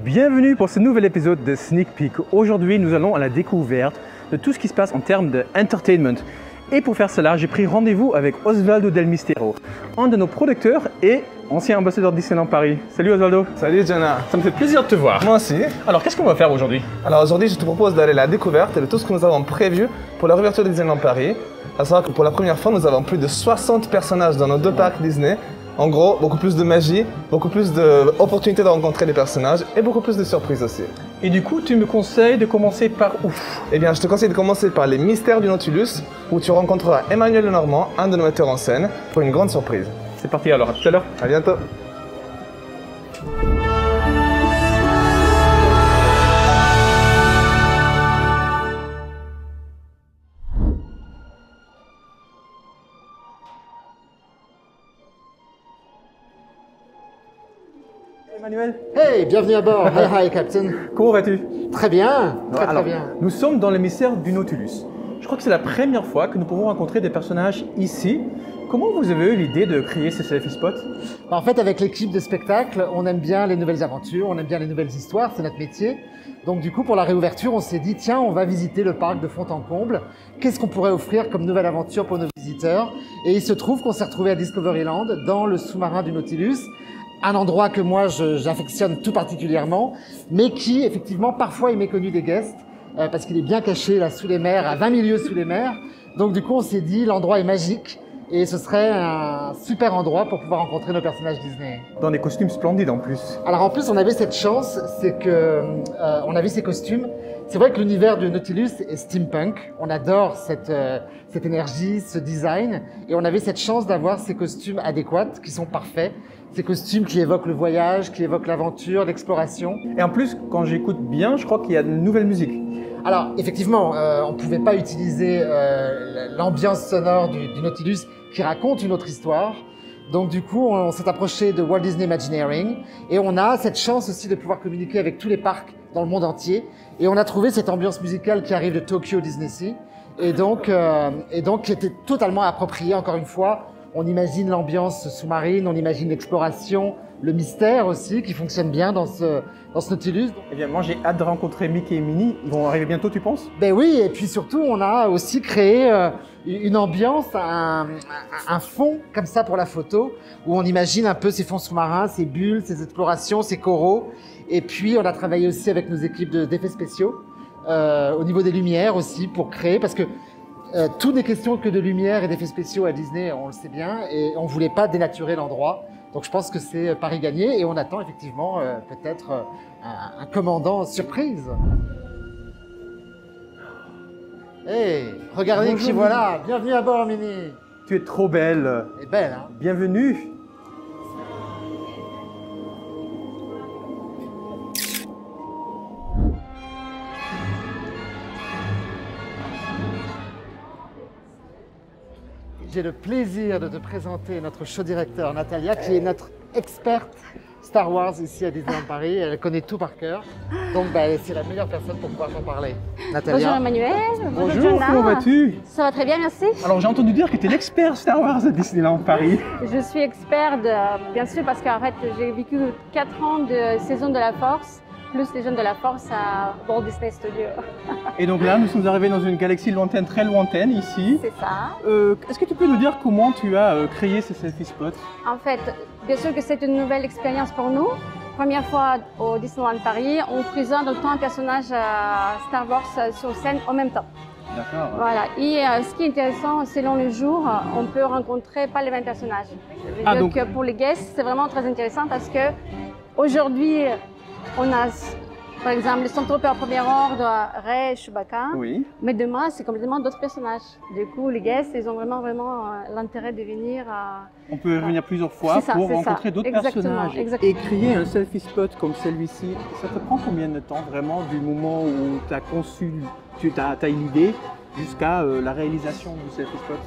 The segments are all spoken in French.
Bienvenue pour ce nouvel épisode de Sneak Peek. Aujourd'hui, nous allons à la découverte de tout ce qui se passe en termes d'entertainment. Et pour faire cela, j'ai pris rendez-vous avec Osvaldo Del Mistero, un de nos producteurs et ancien ambassadeur Disneyland Paris. Salut Osvaldo. Salut Jenna. Ça me fait plaisir de te voir. Moi aussi. Alors, qu'est-ce qu'on va faire aujourd'hui? Alors aujourd'hui, je te propose d'aller à la découverte de tout ce que nous avons prévu pour la réouverture de Disneyland Paris. À savoir que pour la première fois, nous avons plus de 60 personnages dans nos deux parcs Disney. En gros, beaucoup plus de magie, beaucoup plus d'opportunités de rencontrer des personnages et beaucoup plus de surprises aussi. Et du coup, tu me conseilles de commencer par où? Eh bien, je te conseille de commencer par les mystères du Nautilus, où tu rencontreras Emmanuel Lenormand, un de nos metteurs en scène, pour une grande surprise. C'est parti alors, à tout à l'heure. À bientôt. Emmanuel, Hey, bienvenue à bord. Hi, Captain. comment vas-tu? Très bien, très Alors, bien. nous sommes dans le mystère du Nautilus. Je crois que c'est la première fois que nous pouvons rencontrer des personnages ici. Comment vous avez eu l'idée de créer ces selfie spots? En fait, avec l'équipe de spectacle, on aime bien les nouvelles aventures, on aime bien les nouvelles histoires, c'est notre métier. Donc du coup, pour la réouverture, on s'est dit, tiens, on va visiter le parc de fond en comble. Qu'est-ce qu'on pourrait offrir comme nouvelle aventure pour nos visiteurs? Et il se trouve qu'on s'est retrouvé à Discoveryland, dans le sous-marin du Nautilus. Un endroit que moi, j'affectionne tout particulièrement, mais qui, effectivement, parfois est méconnu des guests, parce qu'il est bien caché là sous les mers, à 20 000 lieues sous les mers. Donc du coup, on s'est dit, l'endroit est magique, et ce serait un super endroit pour pouvoir rencontrer nos personnages Disney. Dans des costumes splendides en plus. Alors en plus, on avait cette chance, c'est que on avait ces costumes. C'est vrai que l'univers du Nautilus est steampunk. On adore cette énergie, ce design, et on avait cette chance d'avoir ces costumes adéquats, qui sont parfaits. Ces costumes qui évoquent le voyage, qui évoquent l'aventure, l'exploration. Et en plus, quand j'écoute bien, je crois qu'il y a de nouvelles musiques. Alors, effectivement, on ne pouvait pas utiliser l'ambiance sonore du Nautilus qui raconte une autre histoire. Donc, du coup, on s'est approché de Walt Disney Imagineering et on a cette chance aussi de pouvoir communiquer avec tous les parcs dans le monde entier. Et on a trouvé cette ambiance musicale qui arrive de Tokyo Disney et donc qui était totalement appropriée, encore une fois. On imagine l'ambiance sous-marine, on imagine l'exploration, le mystère aussi, qui fonctionne bien dans ce Nautilus. Eh bien, moi, j'ai hâte de rencontrer Mickey et Minnie. Ils vont arriver bientôt, tu penses? Ben oui, et puis surtout, on a aussi créé une ambiance, un fond comme ça pour la photo, où on imagine un peu ces fonds sous-marins, ces bulles, ces explorations, ces coraux. Et puis, on a travaillé aussi avec nos équipes d'effets spéciaux, au niveau des lumières aussi, pour créer, parce que tout n'est question que de lumière et d'effets spéciaux à Disney, on le sait bien, et on voulait pas dénaturer l'endroit. Donc je pense que c'est pari gagné, et on attend effectivement peut-être un commandant surprise. Hey, regardez Bonjour, qui voilà. Bienvenue à bord, Minnie. Tu es trop belle. Elle est belle, hein? Bienvenue. J'ai le plaisir de te présenter notre show directeur Natalia, qui est notre experte Star Wars ici à Disneyland Paris. Elle connaît tout par cœur. Donc c'est la meilleure personne pour pouvoir t'en parler. Natalia. Bonjour Emmanuel, Bonjour, Jenna. comment vas-tu? Ça va très bien, merci. Alors, j'ai entendu dire que tu es l'expert Star Wars à Disneyland Paris. Je suis experte, bien sûr, parce qu'en fait, j'ai vécu 4 ans de saison de la Force, plus les jeunes de la Force à Walt Disney Studios. Et donc là, nous sommes arrivés dans une galaxie lointaine, très lointaine ici. C'est ça. Est-ce que tu peux nous dire comment tu as créé ces selfie spots? En fait, bien sûr que c'est une nouvelle expérience pour nous. Première fois au Disneyland Paris, on présente autant un personnage Star Wars sur scène en même temps. D'accord. Voilà. Et ce qui est intéressant, selon le jour, on peut rencontrer pas les mêmes personnages. Ah, donc donc pour les guests, c'est vraiment très intéressant parce que aujourd'hui, on a par exemple le Stormtrooper Premier Ordre, Rey, Chewbacca. Oui. Mais demain, c'est complètement d'autres personnages. Du coup, les guests, ils ont vraiment l'intérêt de venir. On peut venir plusieurs fois pour rencontrer d'autres personnages. Exactement. Et créer un selfie spot comme celui-ci, ça te prend combien de temps vraiment du moment où tu as conçu, tu as une idée jusqu'à la réalisation du selfie spot?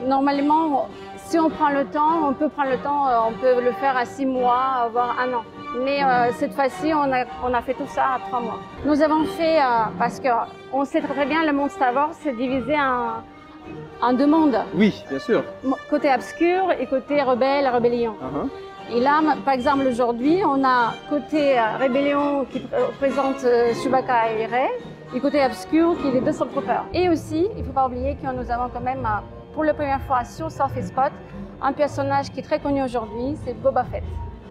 Normalement, si on prend le temps, on peut prendre le temps, on peut le faire à 6 mois, voire 1 an. Mais cette fois-ci, on a fait tout ça à 3 mois. Nous avons fait, parce qu'on sait très bien, le monde Star Wars c'est divisé en 2 mondes. Oui, bien sûr. Côté obscur et côté rebelle, rébellion. Et là, par exemple, aujourd'hui, on a côté Rébellion qui représente Chewbacca et Rey, et côté Obscure qui est les deux Stormtroopers. Et aussi, il ne faut pas oublier que nous avons quand même, pour la première fois sur Surface Spot, un personnage qui est très connu aujourd'hui, c'est Boba Fett.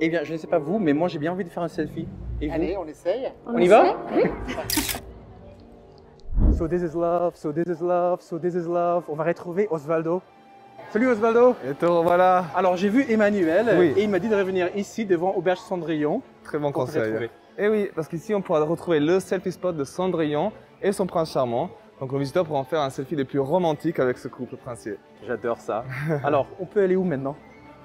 Eh bien, je ne sais pas vous, mais moi j'ai bien envie de faire un selfie. Et vous? Allez, on essaye. On y va? Oui. So this is love, so this is love, so this is love. On va retrouver Osvaldo. Salut Osvaldo. Et te revoilà. Alors j'ai vu Emmanuel Oui. et il m'a dit de revenir ici devant Auberge Cendrillon. Très bon Pour te conseil. retrouver. Et oui, parce qu'ici on pourra retrouver le selfie spot de Cendrillon et son prince charmant. Donc nos visiteurs pourront faire un selfie les plus romantiques avec ce couple princier. J'adore ça. Alors, on peut aller où maintenant?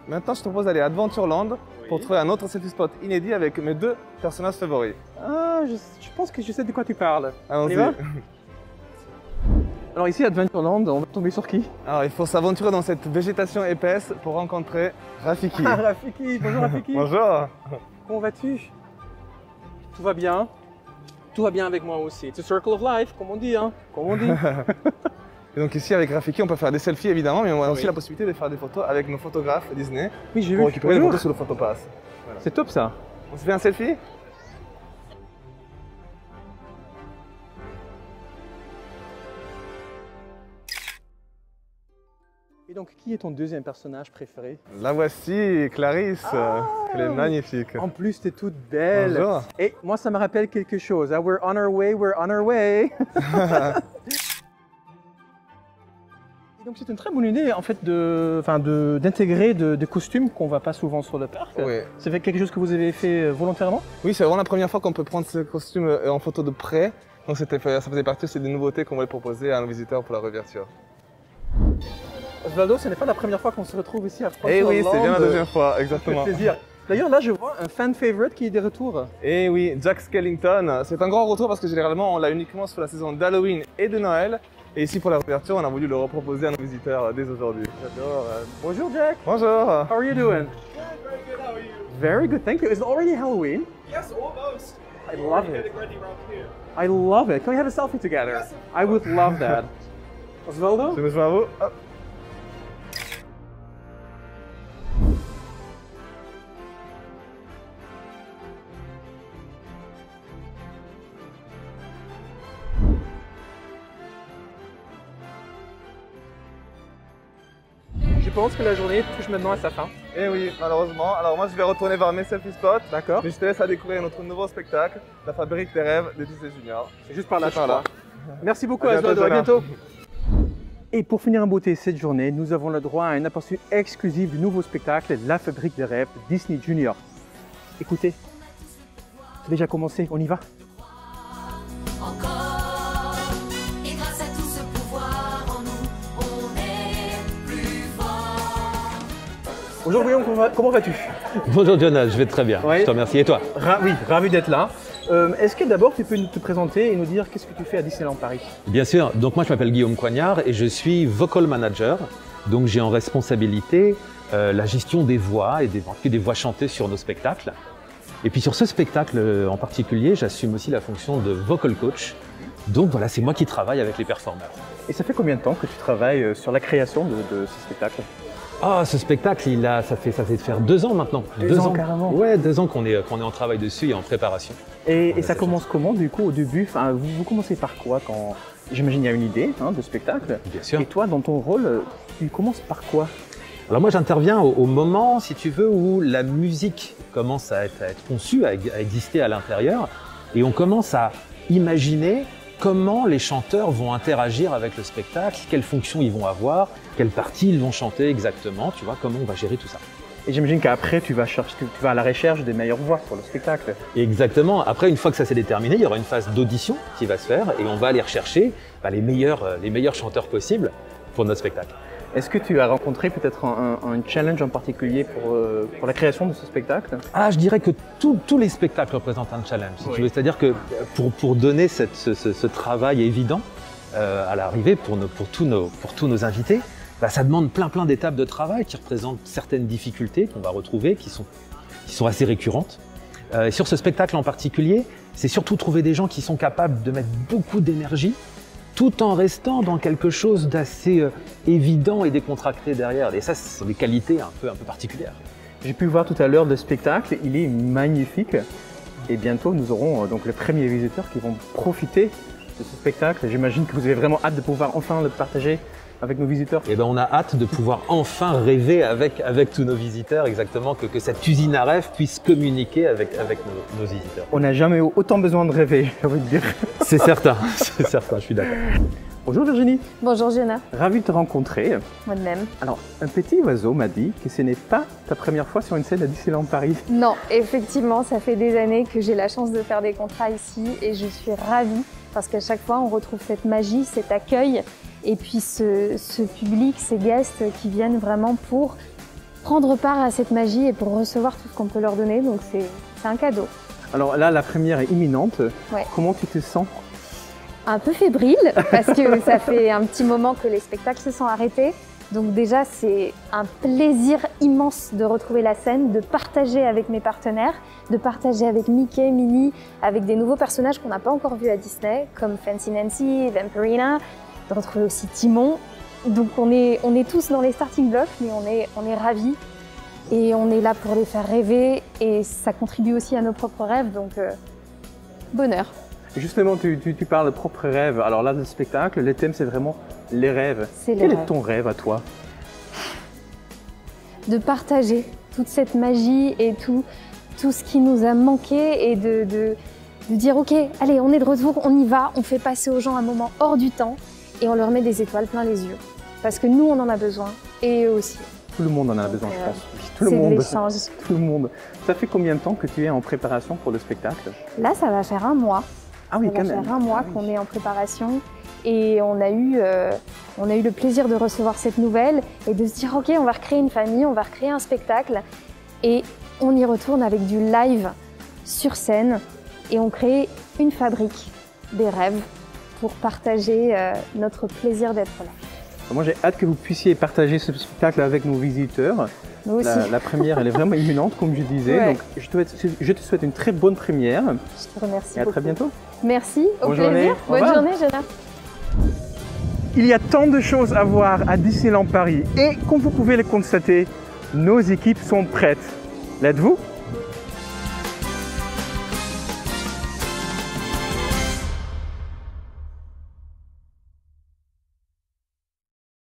Maintenant, je te propose d'aller à Adventureland pour trouver un autre selfie spot inédit avec mes deux personnages favoris. Ah, je pense que je sais de quoi tu parles. On y Allons-y. va? Alors ici, à Adventureland, on va tomber sur qui? Alors, il faut s'aventurer dans cette végétation épaisse pour rencontrer Rafiki. Ah, Rafiki. Bonjour Rafiki. Bonjour. Comment vas-tu? Tout va bien? Tout va bien avec moi aussi. It's a circle of life, comme on dit, hein? Comme on dit. Et donc ici, avec Rafiki, on peut faire des selfies évidemment, mais on a aussi Oui. la possibilité de faire des photos avec nos photographes Disney Oui, j'ai vu. pour récupérer les Bonjour. photos sur le photopass. C'est top ça. On se fait un selfie? Et donc, qui est ton deuxième personnage préféré? La voici, Clarisse. Elle est magnifique. En plus, t'es toute belle. Bonjour. Et moi, ça me rappelle quelque chose. Ah, we're on our way, we're on our way. Et donc, c'est une très bonne idée, en fait, d'intégrer des costumes qu'on ne voit pas souvent sur le parc. Oui. C'est quelque chose que vous avez fait volontairement? Oui, c'est vraiment la première fois qu'on peut prendre ce costume en photo de près. Donc ça faisait partie aussi des nouveautés qu'on voulait proposer à nos visiteurs pour la réouverture. Osvaldo, ce n'est pas la première fois qu'on se retrouve ici à Eh oui, c'est bien la Frontierland. deuxième fois, Ça fait exactement. plaisir. D'ailleurs, là, je vois un fan favorite qui est de retour. Et oui, Jack Skellington, c'est un grand retour parce que généralement on l'a uniquement sur la saison d'Halloween et de Noël. Et ici pour la réouverture, on a voulu le reproposer à nos visiteurs dès aujourd'hui. J'adore. Bonjour, Jack. Bonjour. How are you doing? Very good, how are you? Very good, thank you. Is it already Halloween? Yes, almost. I love it. Getting ready around here. I love it. Can we have a selfie together? Yes, of I would love that. Osvaldo? Je me joins à vous. Hop. Je pense que la journée touche maintenant à sa fin. Et oui, malheureusement. Alors moi je vais retourner vers mes selfie spots. D'accord. Mais je te laisse à découvrir notre nouveau spectacle, La Fabrique des rêves de Disney Junior. C'est juste par là, C'est je par là. crois. Merci beaucoup, À bientôt, Osvaldo. À Jonah. bientôt. Et pour finir en beauté cette journée, nous avons le droit à un aperçu exclusif du nouveau spectacle La Fabrique des rêves Disney Junior. Écoutez, c'est déjà commencé, on y va? Encore, et grâce à tout ce pouvoir en nous, on est plus fort. Aujourd'hui, comment vas-tu? Bonjour Jonas, je vais très bien, Ouais. je te remercie. Et toi? Oui, ravi d'être là. Est-ce que d'abord tu peux te présenter et nous dire qu'est-ce que tu fais à Disneyland Paris? Bien sûr, donc moi je m'appelle Guillaume Coignard et je suis vocal manager. Donc j'ai en responsabilité la gestion des voix et des voix chantées sur nos spectacles. Et puis sur ce spectacle en particulier, j'assume aussi la fonction de vocal coach. Donc voilà, c'est moi qui travaille avec les performeurs. Et ça fait combien de temps que tu travailles sur la création de ce spectacle? Ah, ce spectacle, ça fait faire 2 ans maintenant. 2 ans, carrément. Ouais, 2 ans qu'on est en travail dessus et en préparation. Et ça commence comment du coup au début? Enfin, vous commencez par quoi quand... J'imagine il y a une idée de spectacle. Bien sûr. Et toi, dans ton rôle, tu commences par quoi? Alors moi j'interviens au moment, si tu veux, où la musique commence à être conçue, à exister à l'intérieur, et on commence à imaginer comment les chanteurs vont interagir avec le spectacle, quelles fonctions ils vont avoir, quelles parties ils vont chanter exactement, tu vois, comment on va gérer tout ça. Et j'imagine qu'après, tu vas à la recherche des meilleures voix pour le spectacle. Exactement, après une fois que ça s'est déterminé, il y aura une phase d'audition qui va se faire, et on va aller rechercher les meilleurs chanteurs possibles pour notre spectacle. Est-ce que tu as rencontré peut-être un challenge en particulier pour la création de ce spectacle? Ah, je dirais que tous les spectacles représentent un challenge, si tu veux. C'est-à-dire que pour donner ce travail évident à l'arrivée pour tous nos invités, ça demande plein d'étapes de travail qui représentent certaines difficultés qu'on va retrouver, qui sont assez récurrentes. Sur ce spectacle en particulier, c'est surtout trouver des gens qui sont capables de mettre beaucoup d'énergie, tout en restant dans quelque chose d'assez évident et décontracté derrière. Et ça, ce sont des qualités un peu particulières. J'ai pu voir tout à l'heure le spectacle, il est magnifique. Et bientôt, nous aurons donc les premiers visiteurs qui vont profiter de ce spectacle. J'imagine que vous avez vraiment hâte de pouvoir enfin le partager avec nos visiteurs. Et ben on a hâte de pouvoir enfin rêver avec tous nos visiteurs, exactement, que cette usine à rêve puisse communiquer avec nos visiteurs. On n'a jamais eu autant besoin de rêver, j'ai envie de dire. C'est certain, je suis d'accord. Bonjour Virginie, Bonjour Jenna, ravi de te rencontrer. moi de même. Alors, un petit oiseau m'a dit que ce n'est pas ta première fois sur une scène à Disneyland Paris. Non, effectivement, ça fait des années que j'ai la chance de faire des contrats ici et je suis ravie parce qu'à chaque fois on retrouve cette magie, cet accueil et puis ce public, ces guests qui viennent vraiment pour prendre part à cette magie et pour recevoir tout ce qu'on peut leur donner, donc c'est un cadeau. Alors là, la première est imminente. Ouais. Comment tu te sens? Un peu fébrile parce que ça fait un petit moment que les spectacles se sont arrêtés. Donc déjà, c'est un plaisir immense de retrouver la scène, de partager avec mes partenaires, de partager avec Mickey, Minnie, avec des nouveaux personnages qu'on n'a pas encore vus à Disney, comme Fancy Nancy, Vampirina, de retrouver aussi Timon. Donc on est tous dans les starting blocks, mais on est ravis et on est là pour les faire rêver et ça contribue aussi à nos propres rêves, donc bonheur. Justement, tu parles de propres rêves. Alors là, le spectacle, le thème, c'est vraiment les rêves. C'est les Quel rêves. est ton rêve à toi? De partager toute cette magie et tout ce qui nous a manqué et de dire ok, allez, on est de retour, on y va, on fait passer aux gens un moment hors du temps et on leur met des étoiles plein les yeux. Parce que nous, on en a besoin et eux aussi. Tout le monde en a besoin, je pense. Tout le C'est de monde. l'échange. Tout le monde. Ça fait combien de temps que tu es en préparation pour le spectacle? Là, ça va faire un mois. Ah oui, Ça quand va même. faire un mois Ah oui. qu'on est en préparation et on a eu le plaisir de recevoir cette nouvelle et de se dire ok, on va recréer une famille, on va recréer un spectacle et on y retourne avec du live sur scène et on crée une fabrique des rêves pour partager notre plaisir d'être là. Moi, j'ai hâte que vous puissiez partager ce spectacle avec nos visiteurs. Nous aussi. La première, elle est vraiment imminente, comme je disais. Ouais. Donc, je te souhaite une très bonne première Je te remercie et à beaucoup. très bientôt. Merci, au Bonne plaisir. journée. Au Bonne revoir. journée, Jenna. Il y a tant de choses à voir à Disneyland Paris et comme vous pouvez le constater, nos équipes sont prêtes. L'êtes-vous?